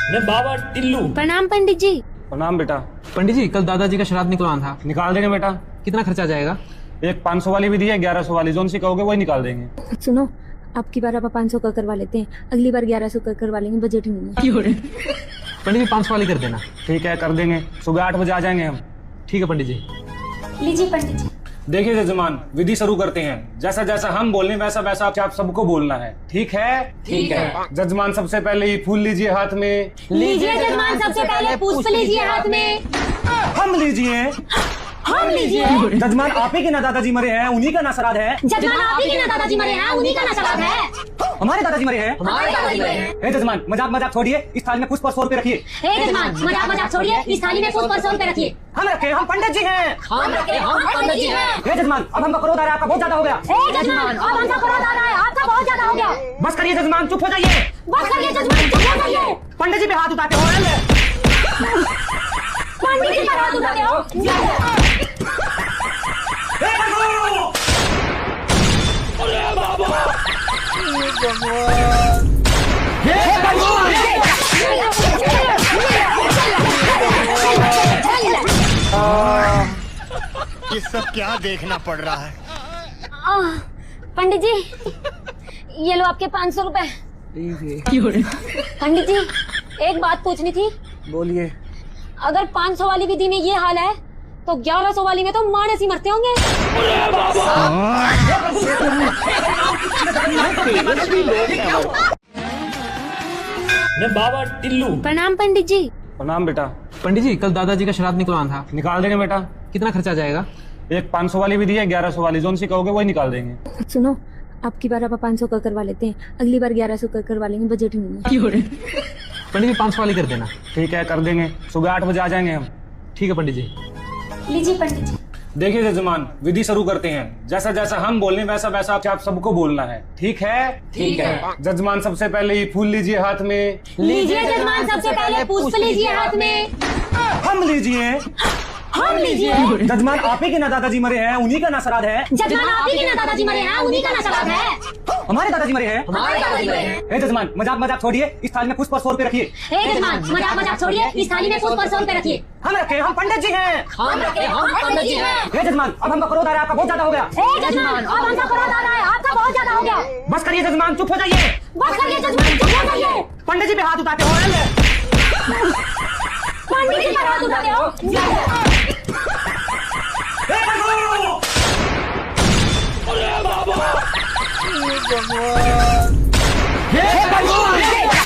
मैं बाबा टिल्लू। प्रणाम पंडित जी। प्रणाम बेटा। पंडित जी, कल दादाजी का श्राद्ध निकलवाना था, निकाल देंगे बेटा। कितना खर्चा आ जाएगा? एक 500 वाली विधि है, 1100 वाली, जोन सी कहोगे वही निकाल देंगे। सुनो, अब की बार आप 500 का करवा लेते हैं, अगली बार 1100 का करवा लेंगे, बजट ही नहीं है। पंडित जी 500 वाली कर देना। ठीक है, कर देंगे। सुबह 8 बजे आ जाएंगे हम। ठीक है पंडित जी। लीजिए पंडित जी। देखिए जजमान, विधि शुरू करते हैं। जैसा जैसा हम बोलें वैसा वैसा आप सबको बोलना है। ठीक है? ठीक है। जजमान सबसे पहले ये फूल लीजिए हाथ में। लीजिए जजमान, सबसे पहले पुष्प लीजिए हाथ में। हम लीजिए। हम लीजिए। जजमान आप ही के ना दादाजी मरे हैं, उन्हीं का ना श्राद्ध है। जजमान आप ही के ना दादाजी मरे हैं, उन्हीं का ना श्राद्ध है। हमारे दादाजी मरे हैं। हमारे दादाजी मरे हैं। हे जजमान, मजाक मजाक छोड़िए, इस थाली में पुष्प और 100 रुपए रखिए। हे जजमान, मजाक मजाक छोड़िए, इस थाली में पुष्प और 100 रुपए रखिए। हम रखे, हम पंडित जी हैं। हम रखे, हम पंडित जी हैं। हे जजमान, अब हमका क्रोध आ रहा है, आपका बहुत ज्यादा हो गया। हे जजमान, अब हमका क्रोध आ रहा है, आपका बहुत ज्यादा हो गया। बस करिए जजमान, चुप हो जाइए। बस करिए जजमान, चुप हो जाइए। पंडित जी पे हाथ उठाते हो। पंडित जी पर हाथ उठाते हो। ये सब क्या देखना पड़ रहा है? पंडित जी, ये लो आपके 500 रुपए। पंडित जी, एक बात पूछनी थी। बोलिए। अगर 500 वाली विधि में ये हाल है तो 1100 वाली में तो मानस ही मरते होंगे। मैं बाबा टिल्लू। प्रणाम पंडित जी। प्रणाम बेटा। पंडित जी, कल दादाजी का श्राद्ध निकलवाना था, निकाल देंगे बेटा। कितना खर्चा आ जाएगा? एक 500 वाली विधि है, 1100 वाली, जोन सी कहोगे वही निकाल देंगे। सुनो, अब की बार 500 का करवा लेते हैं, अगली बार 1100 का करवा लेंगे, बजट ही नहीं है। पंडित जी 500 वाली कर देना। ठीक है, कर देंगे। सुबह 8 बजे आ जाएंगे हम। ठीक है पंडित जी। लीजिए पंडित जी। देखिए जजमान, विधि शुरू करते हैं। जैसा जैसा हम बोलें वैसा वैसा आप सबको बोलना है। ठीक है? ठीक है। जजमान सबसे पहले ये फूल लीजिए हाथ में। लीजिए जजमान, सबसे पहले पुष्प लीजिए हाथ में। हम लीजिए। हम लीजिए। जजमान आप ही के ना दादाजी मरे हैं, उन्हीं का ना श्राद्ध है। जजमान आप ही के ना दादाजी मरे हैं, उन्हीं का ना श्राद्ध है। हमारे दादाजी मरे हैं। हमारे दादाजी मरे हैं। हे जजमान, मजाक मजाक छोड़िए, इस थाली में पुष्प और 100 रुपए रखिए। हे जजमान, मजाक मजाक छोड़िए, इस थाली में पुष्प और 100 रुपए रखिए। हम रखे, हम पंडित जी हैं। हम रखे, हम पंडित जी हैं। हे जजमान, अब हमका क्रोध आ रहा है, आपका बहुत ज्यादा हो गया। हे जजमान, अब हमका क्रोध आ रहा है, आपका बहुत ज्यादा हो गया। बस करिए जजमान, चुप हो जाइए। बस करिए जजमान, चुप हो जाइए। पंडित जी पे हाथ उठाते हो। पंडित जी पर हाथ उठाते हो। हे